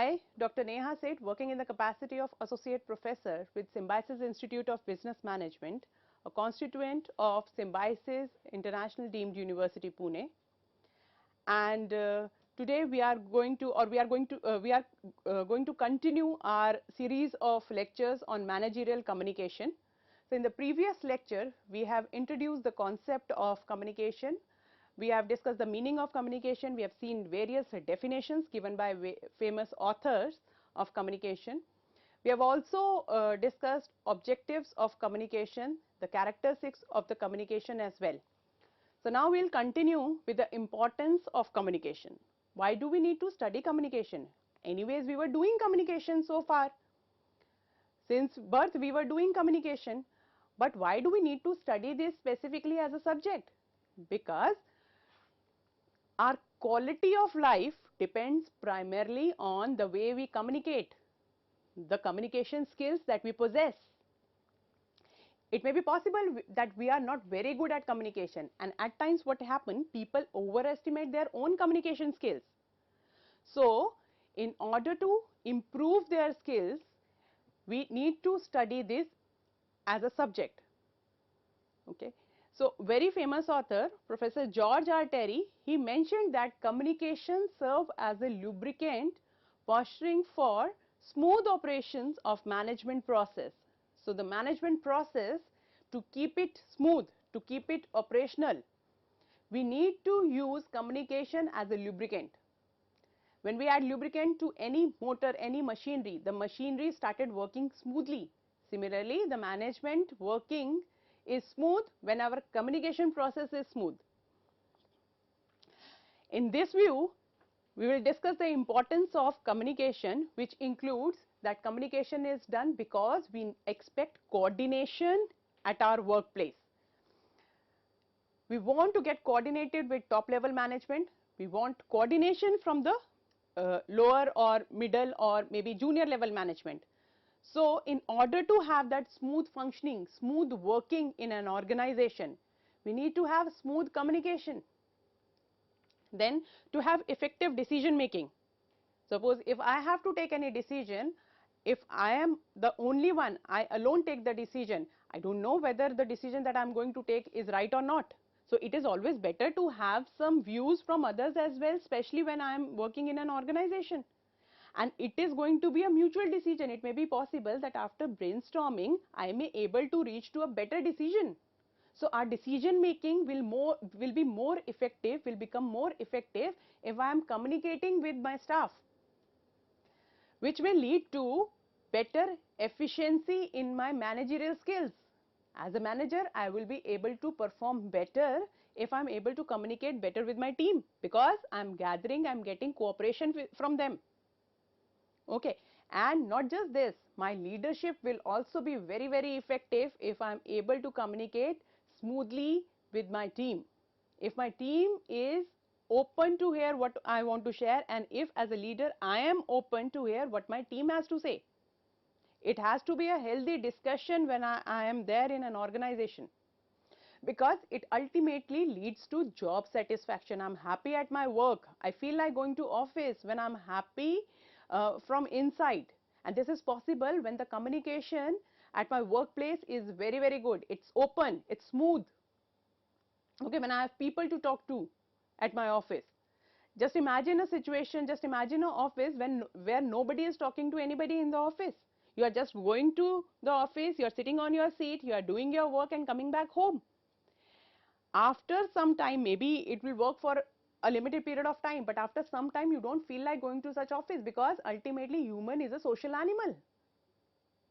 I, Dr. Neha Seth, working in the capacity of Associate Professor with Symbiosis Institute of Business Management, a constituent of Symbiosis International Deemed University, Pune. And today we are going to continue our series of lectures on managerial communication. So in the previous lecture, we have introduced the concept of communication. We have discussed the meaning of communication. We have seen various definitions given by famous authors of communication. We have also discussed objectives of communication, the characteristics of the communication as well. So now we will continue with the importance of communication. Why do we need to study communication? Anyways, we were doing communication so far. Since birth, we were doing communication. But why do we need to study this specifically as a subject? Because our quality of life depends primarily on the way we communicate, the communication skills that we possess. It may be possible that we are not very good at communication, and at times what happens, people overestimate their own communication skills. So, in order to improve their skills, we need to study this as a subject. Okay. So, very famous author, Professor George R. Terry, he mentioned that communication serves as a lubricant posturing for smooth operations of management process. So, the management process, to keep it smooth, to keep it operational, we need to use communication as a lubricant. When we add lubricant to any motor, any machinery, the machinery started working smoothly. Similarly, the management working is smooth when our communication process is smooth. In this view, we will discuss the importance of communication, which includes that communication is done because we expect coordination at our workplace. We want to get coordinated with top level management. We want coordination from the lower or middle or maybe junior level management. So, in order to have that smooth functioning, smooth working in an organization, we need to have smooth communication. Then, to have effective decision making. Suppose if I have to take any decision, if I am the only one, I alone take the decision, I don't know whether the decision that I am going to take is right or not. So, it is always better to have some views from others as well, especially when I am working in an organization. And it is going to be a mutual decision. It may be possible that after brainstorming, I may able to reach to a better decision. So, our decision making will be more effective, will become more effective if I am communicating with my staff, which will lead to better efficiency in my managerial skills. As a manager, I will be able to perform better if I am able to communicate better with my team, because I am getting cooperation from them. Okay. And not just this, my leadership will also be very, very effective if I am able to communicate smoothly with my team. If my team is open to hear what I want to share, and if as a leader I am open to hear what my team has to say. It has to be a healthy discussion when I am there in an organization, because it ultimately leads to job satisfaction. I'm happy at my work. I feel like going to office when I'm happy from inside, and this is possible when the communication at my workplace is very, very good. It's open, it's smooth. Okay, when I have people to talk to at my office. Just imagine a situation, just imagine an office where nobody is talking to anybody in the office. You are just going to the office, you are sitting on your seat, you are doing your work and coming back home. After some time, maybe it will work for a limited period of time, but after some time you don't feel like going to such office, because ultimately human is a social animal.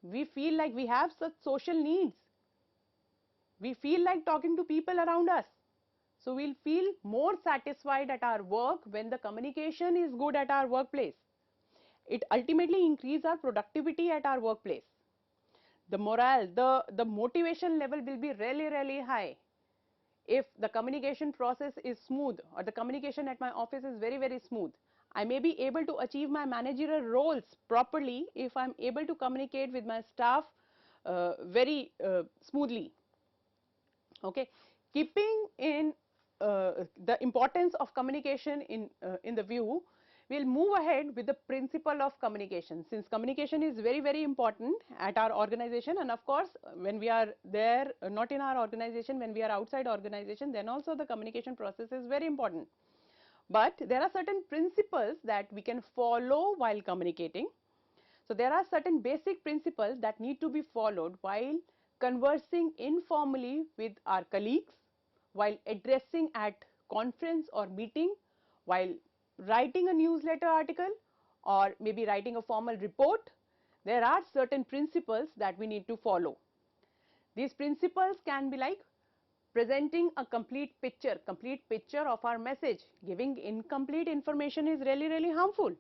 We feel like we have such social needs. We feel like talking to people around us. So, we will feel more satisfied at our work when the communication is good at our workplace. It ultimately increases our productivity at our workplace. The morale, the motivation level will be really, really high if the communication process is smooth, or the communication at my office is very, very smooth. I may be able to achieve my managerial roles properly if I am able to communicate with my staff very smoothly. Okay. Keeping in the importance of communication in the view, We'll move ahead with the principle of communication, since communication is very, very important at our organization, and of course when we are there, not in our organization, when we are outside organization, then also the communication process is very important. But there are certain principles that we can follow while communicating. So there are certain basic principles that need to be followed while conversing informally with our colleagues, while addressing at conference or meeting, while writing a newsletter article, or maybe writing a formal report. There are certain principles that we need to follow. These principles can be like presenting a complete picture of our message. Giving incomplete information is really, really harmful.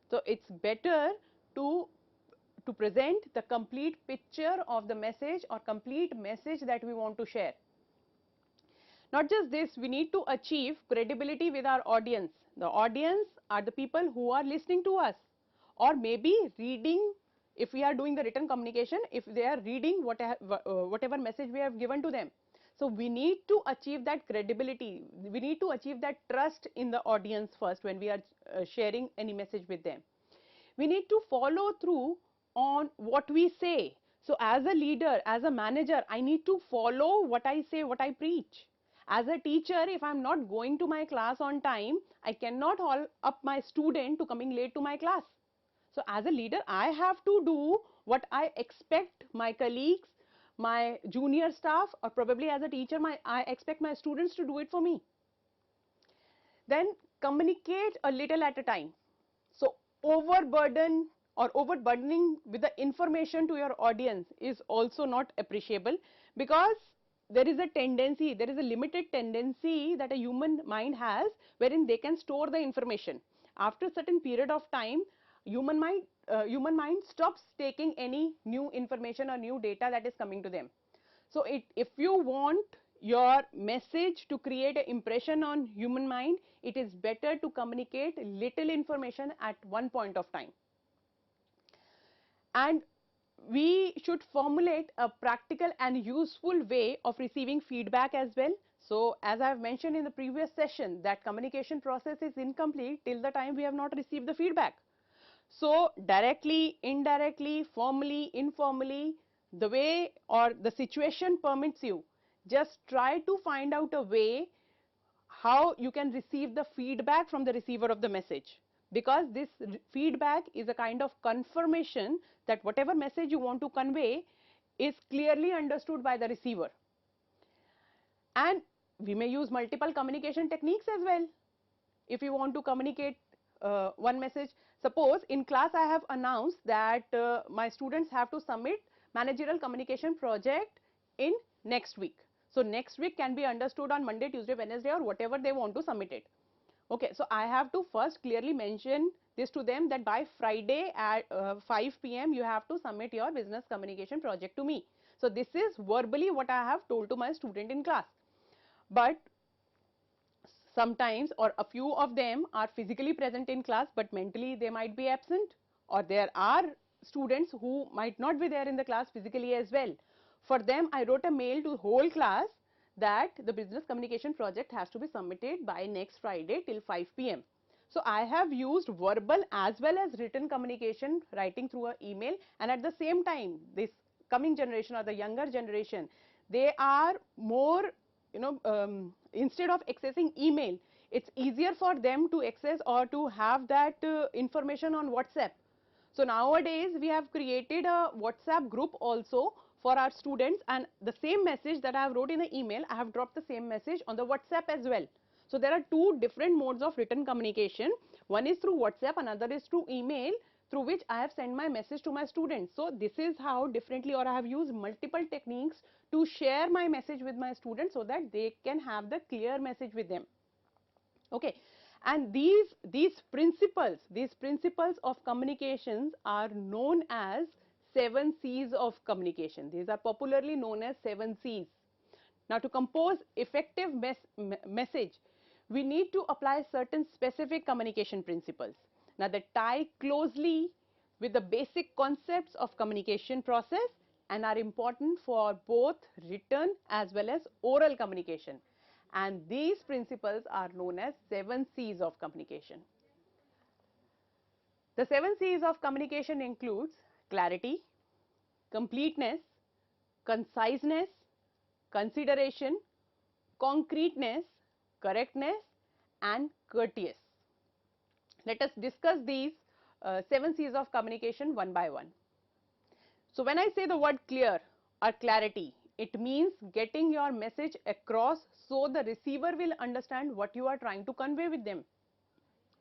So it's better to present the complete picture of the message or complete message that we want to share. Not just this, we need to achieve credibility with our audience. The audience are the people who are listening to us, or maybe reading, if we are doing the written communication, if they are reading whatever message we have given to them. So we need to achieve that credibility. We need to achieve that trust in the audience first when we are sharing any message with them. We need to follow through on what we say. So as a leader, as a manager, I need to follow what I say, what I preach. As a teacher, if I'm not going to my class on time, I cannot haul up my student to coming late to my class. So as a leader, I have to do what I expect my colleagues, my junior staff, or probably as a teacher, I expect my students to do it for me. Then communicate a little at a time. So overburden or overburdening with the information to your audience is also not appreciable, because there is a tendency, there is a limited tendency that a human mind has wherein they can store the information. After a certain period of time, human mind stops taking any new information or new data that is coming to them. So if you want your message to create an impression on human mind, it is better to communicate little information at one point of time. And we should formulate a practical and useful way of receiving feedback as well. So as I have mentioned in the previous session, that communication process is incomplete till the time we have not received the feedback. So directly, indirectly, formally, informally, the way or the situation permits you, just try to find out a way how you can receive the feedback from the receiver of the message, because this feedback is a kind of confirmation that whatever message you want to convey is clearly understood by the receiver. And we may use multiple communication techniques as well. If you want to communicate one message, suppose in class I have announced that my students have to submit managerial communication project in next week. So next week can be understood on Monday, Tuesday, Wednesday, or whatever they want to submit it. Okay, so I have to first clearly mention this to them that by Friday at 5 p.m. you have to submit your business communication project to me. So this is verbally what I have told to my student in class. But sometimes, or a few of them are physically present in class but mentally they might be absent, or there are students who might not be there in the class physically as well. For them, I wrote a mail to the whole class that the business communication project has to be submitted by next Friday till 5 p.m. So I have used verbal as well as written communication, writing through an email, and at the same time this coming generation or the younger generation, they are more, instead of accessing email, it's easier for them to access or to have that information on WhatsApp. So nowadays we have created a WhatsApp group also for our students, and the same message that I have wrote in the email, I have dropped the same message on the WhatsApp as well. So there are two different modes of written communication. One is through WhatsApp, another is through email, through which I have sent my message to my students. So this is how differently, or I have used multiple techniques to share my message with my students so that they can have the clear message with them. Okay, and these principles of communications are known as 7 C's of communication. These are popularly known as 7 C's. Now to compose effective message, we need to apply certain specific communication principles. Now they tie closely with the basic concepts of communication process and are important for both written as well as oral communication. And these principles are known as 7 C's of communication. The 7 C's of communication includes clarity, completeness, conciseness, consideration, concreteness, correctness, and courteous. Let us discuss these 7 C's of communication one by one. So, when I say the word clear or clarity, it means getting your message across so the receiver will understand what you are trying to convey with them,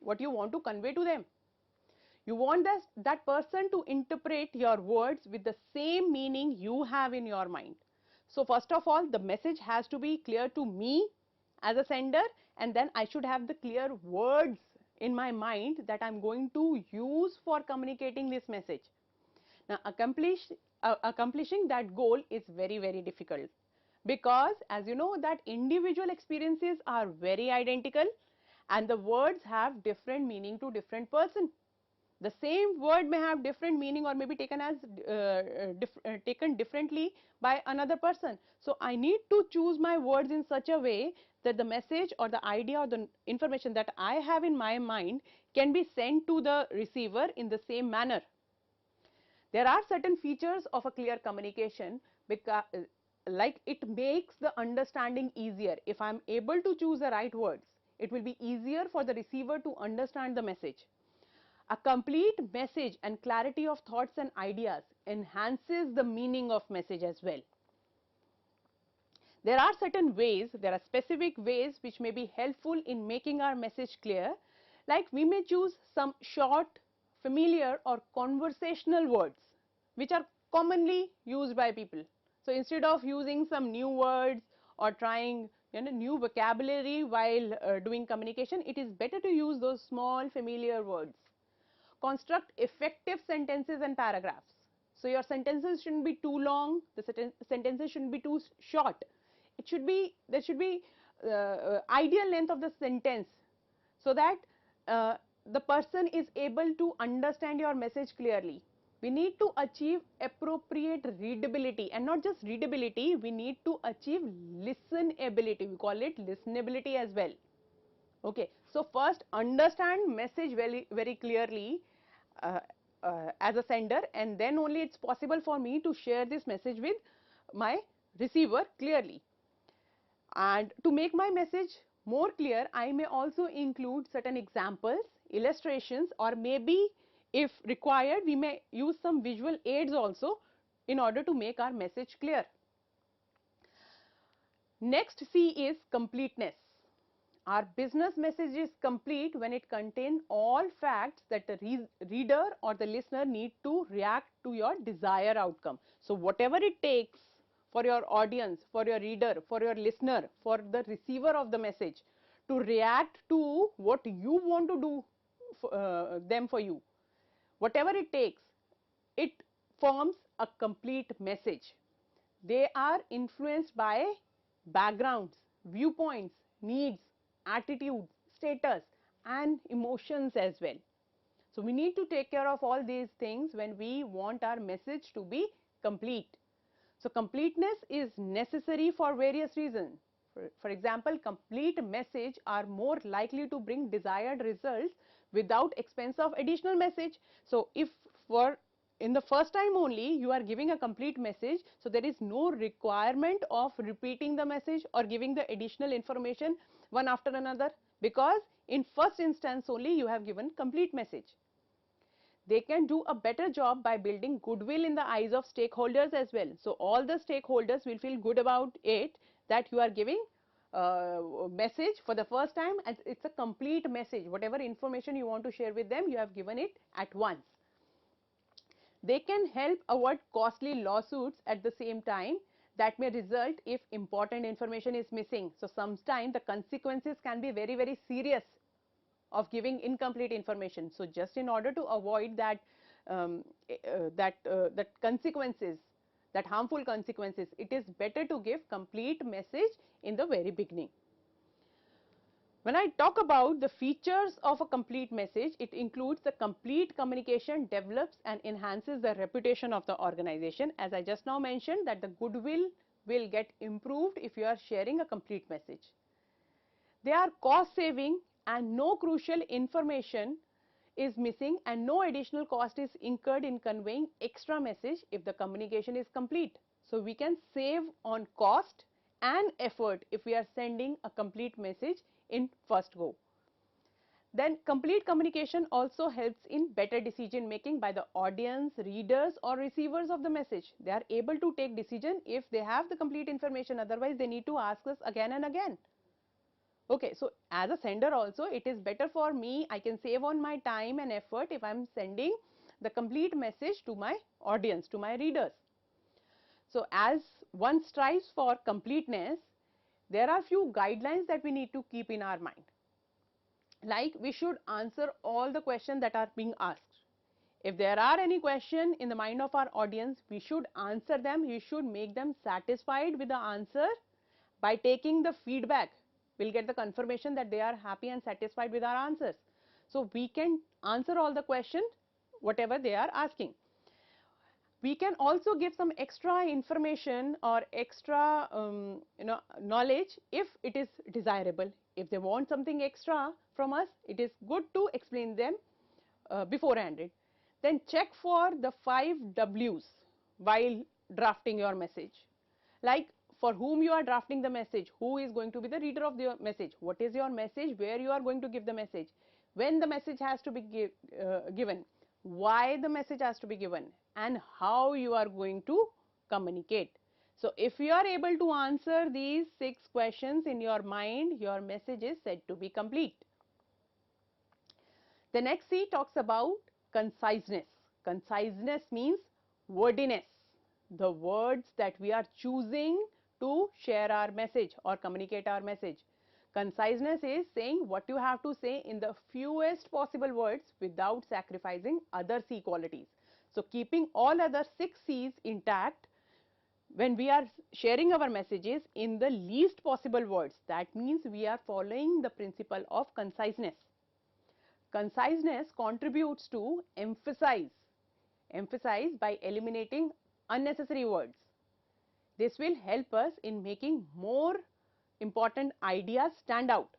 what you want to convey to them. You want that person to interpret your words with the same meaning you have in your mind. So, first of all, the message has to be clear to me as a sender, and then I should have the clear words in my mind that I am going to use for communicating this message. Now, accomplishing that goal is very, very difficult, because as you know that individual experiences are very identical and the words have different meaning to different person. The same word may have different meaning or may be taken as taken differently by another person. So, I need to choose my words in such a way that the message or the idea or the information that I have in my mind can be sent to the receiver in the same manner. There are certain features of a clear communication, because like it makes the understanding easier. If I am able to choose the right words, it will be easier for the receiver to understand the message. A complete message and clarity of thoughts and ideas enhances the meaning of message as well. There are certain ways, there are specific ways which may be helpful in making our message clear, like we may choose some short, familiar or conversational words which are commonly used by people. So, instead of using some new words or trying new vocabulary while doing communication, it is better to use those small familiar words. Construct effective sentences and paragraphs. So, your sentences shouldn't be too long, the sentences shouldn't be too short. It should be, there should be ideal length of the sentence, so that the person is able to understand your message clearly. We need to achieve appropriate readability, and not just readability, we need to achieve listenability. We call it listenability as well. Okay. So, first understand message very, very clearly as a sender, and then only it is possible for me to share this message with my receiver clearly. And to make my message more clear, I may also include certain examples, illustrations, or maybe if required, we may use some visual aids also in order to make our message clear. Next C is completeness. Our business message is complete when it contains all facts that the reader or the listener need to react to your desired outcome. So, whatever it takes for your audience, for your reader, for your listener, for the receiver of the message to react to what you want to do for you, whatever it takes, it forms a complete message. They are influenced by backgrounds, viewpoints, needs, attitude, status and emotions as well. So, we need to take care of all these things when we want our message to be complete. So, completeness is necessary for various reasons. For example, complete message are more likely to bring desired results without expense of additional message. So, if for in the first time only you are giving a complete message, so there is no requirement of repeating the message or giving the additional information one after another, because in first instance only you have given complete message. They can do a better job by building goodwill in the eyes of stakeholders as well. So, all the stakeholders will feel good about it, that you are giving message for the first time, and it is a complete message. Whatever information you want to share with them, you have given it at once. They can help avoid costly lawsuits at the same time that may result if important information is missing. So, sometimes the consequences can be very, very serious of giving incomplete information. So, just in order to avoid that consequences, that harmful consequences, it is better to give complete message in the very beginning. When I talk about the features of a complete message, it includes the complete communication develops and enhances the reputation of the organization. As I just now mentioned, that the goodwill will get improved if you are sharing a complete message. They are cost saving, and no crucial information is missing and no additional cost is incurred in conveying extra message if the communication is complete. So we can save on cost and effort if we are sending a complete message in first go. Then complete communication also helps in better decision making by the audience, readers or receivers of the message. They are able to take decision if they have the complete information, otherwise they need to ask us again and again. Okay, so as a sender also, it is better for me, I can save on my time and effort if I am sending the complete message to my audience, to my readers. So as one strives for completeness, there are few guidelines that we need to keep in our mind. Like we should answer all the questions that are being asked. If there are any question in the mind of our audience, we should answer them, we should make them satisfied with the answer. By taking the feedback, we'll get the confirmation that they are happy and satisfied with our answers. So we can answer all the questions, whatever they are asking. We can also give some extra information or extra knowledge if it is desirable. If they want something extra from us, it is good to explain them beforehand. Then check for the 5 W's while drafting your message. Like for whom you are drafting the message, who is going to be the reader of the message, what is your message, where you are going to give the message, when the message has to be given, why the message has to be given, and how you are going to communicate. So if you are able to answer these 6 questions in your mind, your message is said to be complete. The next C talks about conciseness. Conciseness means wordiness, the words that we are choosing to share our message or communicate our message. Conciseness is saying what you have to say in the fewest possible words without sacrificing other C qualities. So keeping all other 6 C's intact when we are sharing our messages in the least possible words. That means we are following the principle of conciseness. Conciseness contributes to emphasize by eliminating unnecessary words. This will help us in making more important ideas stand out.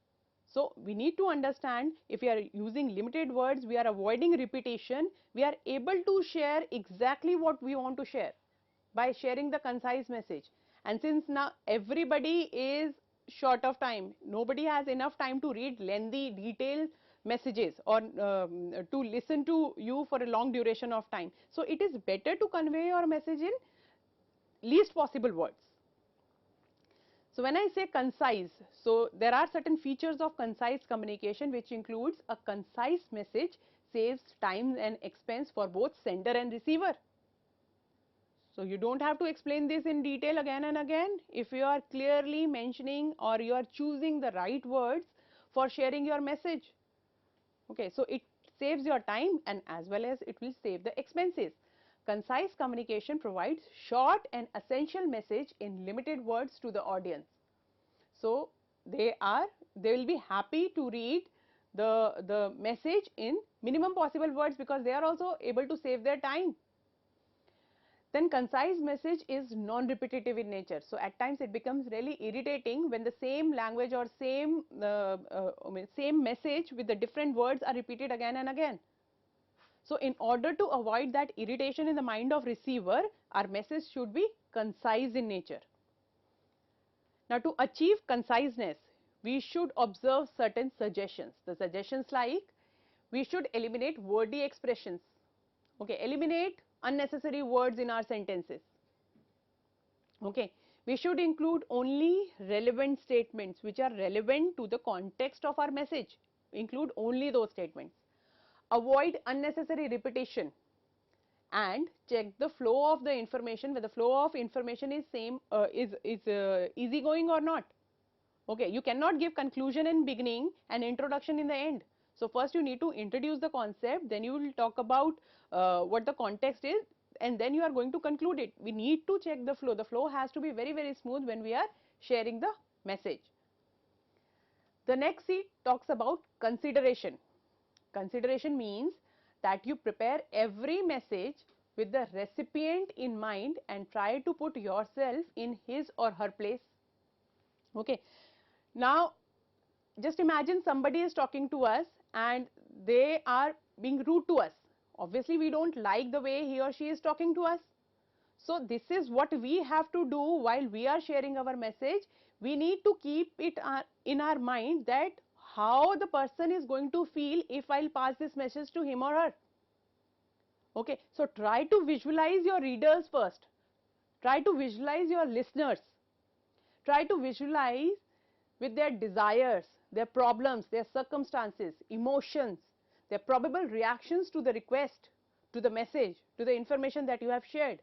So we need to understand, if we are using limited words, we are avoiding repetition, we are able to share exactly what we want to share by sharing the concise message. And since now everybody is short of time, nobody has enough time to read lengthy, detailed messages or to listen to you for a long duration of time. So it is better to convey your message in least possible words. So when I say concise, so there are certain features of concise communication which includes a concise message saves time and expense for both sender and receiver. So you don't have to explain this in detail again and again if you are clearly mentioning or you are choosing the right words for sharing your message. Okay, so it saves your time and as well as it will save the expenses. Concise communication provides short and essential message in limited words to the audience. So they will be happy to read the message in minimum possible words because they are also able to save their time. Then concise message is non-repetitive in nature. So at times it becomes really irritating when the same language or same message with the different words are repeated again and again. So in order to avoid that irritation in the mind of receiver, our message should be concise in nature. Now to achieve conciseness, we should observe certain suggestions. The suggestions like we should eliminate wordy expressions. Okay, eliminate unnecessary words in our sentences. Okay, we should include only relevant statements which are relevant to the context of our message. Include only those statements. Avoid unnecessary repetition and check the flow of the information, whether the flow of information is easygoing or not. Okay, you cannot give conclusion in beginning and introduction in the end. So first you need to introduce the concept, then you will talk about what the context is, and then you are going to conclude it. We need to check the flow. The flow has to be very, very smooth when we are sharing the message. The next C talks about consideration. Consideration means that you prepare every message with the recipient in mind and try to put yourself in his or her place. Okay. Now, just imagine somebody is talking to us and they are being rude to us. Obviously, we don't like the way he or she is talking to us. So this is what we have to do while we are sharing our message. We need to keep it in our mind that how the person is going to feel if I'll pass this message to him or her. Okay, so try to visualize your readers first. Try to visualize your listeners. Try to visualize with their desires, their problems, their circumstances, emotions, their probable reactions to the request, to the message, to the information that you have shared.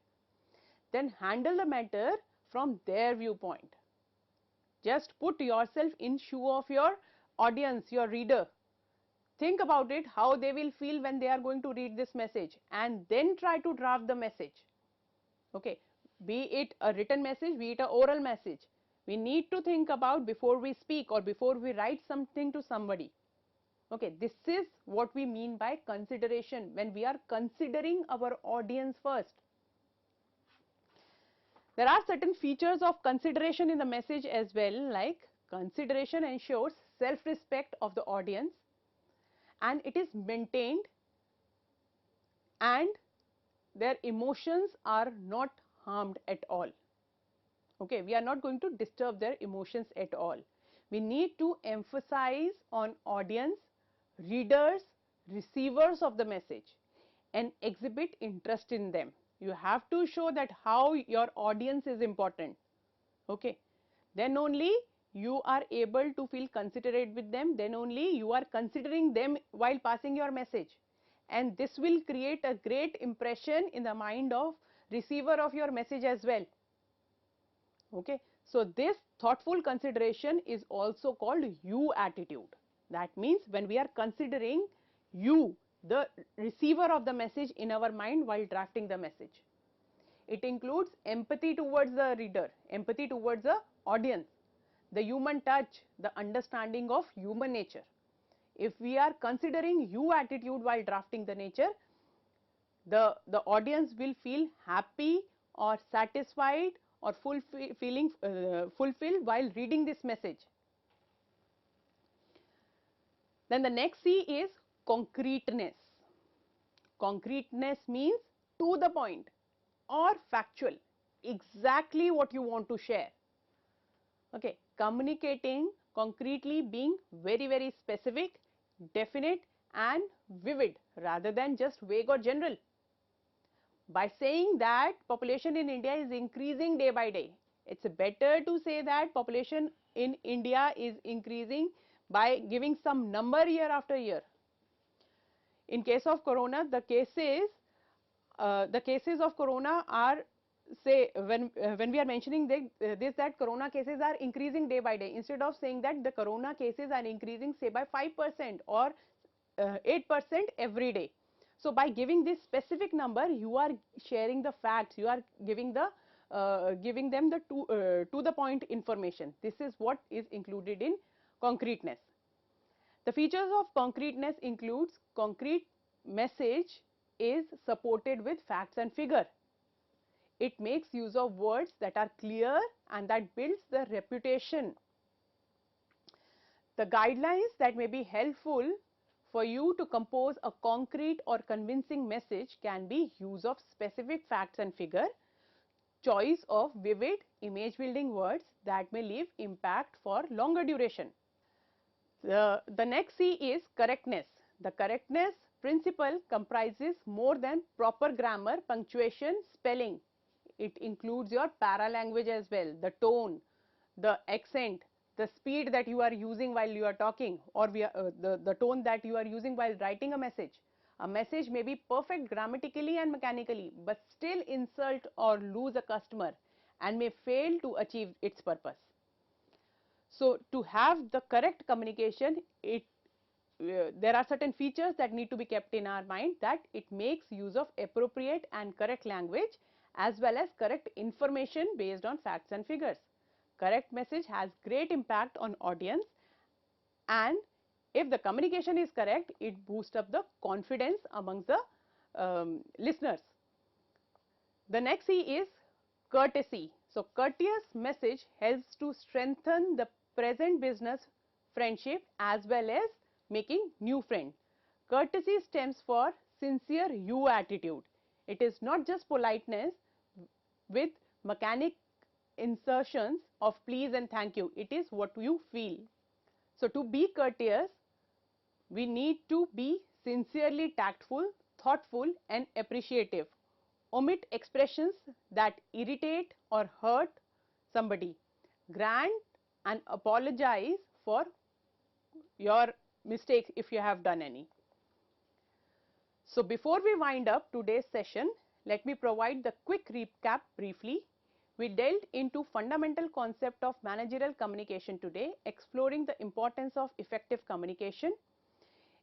Then handle the matter from their viewpoint. Just put yourself in shoe of your audience, your reader. Think about it, how they will feel when they are going to read this message, and then try to draft the message. Okay, be it a written message, be it an oral message. We need to think about before we speak or before we write something to somebody. Okay, this is what we mean by consideration, when we are considering our audience first. There are certain features of consideration in the message as well, like consideration ensures self-respect of the audience, and it is maintained, and their emotions are not harmed at all. Okay, we are not going to disturb their emotions at all. We need to emphasize on audience, readers, receivers of the message, and exhibit interest in them. You have to show that how your audience is important. Okay, then only you are able to feel considerate with them, then only you are considering them while passing your message, and this will create a great impression in the mind of receiver of your message as well. Okay, so this thoughtful consideration is also called you attitude. That means when we are considering you, the receiver of the message, in our mind while drafting the message. It includes empathy towards the reader, empathy towards the audience, the human touch, the understanding of human nature. If we are considering you attitude while drafting the nature, the audience will feel happy or satisfied or feeling fulfilled while reading this message. Then the next C is concreteness. Concreteness means to the point or factual, exactly what you want to share. Okay, communicating concretely, being very specific, definite and vivid rather than just vague or general. By saying that population in India is increasing day by day, it's better to say that population in India is increasing by giving some number year after year. In case of corona, the cases of corona are, say, when we are mentioning this that corona cases are increasing day by day, instead of saying that the corona cases are increasing say by 5% or 8% every day. So by giving this specific number, you are sharing the facts, you are giving them the to the point information. This is what is included in concreteness. The features of concreteness includes concrete message is supported with facts and figure. It makes use of words that are clear and that builds the reputation. The guidelines that may be helpful for you to compose a concrete or convincing message can be use of specific facts and figure, choice of vivid image building words that may leave impact for longer duration. The next C is correctness. The correctness principle comprises more than proper grammar, punctuation, spelling. It includes your paralanguage as well, the tone, the accent, the speed that you are using while you are talking, or the tone that you are using while writing a message. A message may be perfect grammatically and mechanically, but still insult or lose a customer and may fail to achieve its purpose. So to have the correct communication, there are certain features that need to be kept in our mind, that it makes use of appropriate and correct language as well as correct information based on facts and figures. Correct message has great impact on audience, and if the communication is correct, it boosts up the confidence amongst the listeners. The next C is courtesy. So courteous message helps to strengthen the present business friendship as well as making new friends. Courtesy stems for sincere you attitude. It is not just politeness with mechanic insertions of please and thank you. It is what you feel. So, to be courteous, we need to be sincerely tactful, thoughtful and appreciative. Omit expressions that irritate or hurt somebody. Grant and apologize for your mistakes if you have done any. So, before we wind up today's session, let me provide the quick recap briefly. We delved into fundamental concept of managerial communication today, exploring the importance of effective communication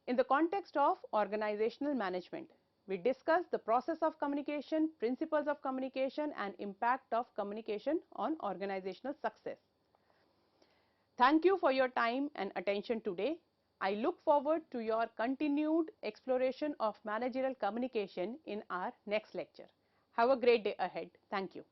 in the context of organizational management. We discussed the process of communication, principles of communication and impact of communication on organizational success. Thank you for your time and attention today. I look forward to your continued exploration of managerial communication in our next lecture. Have a great day ahead. Thank you.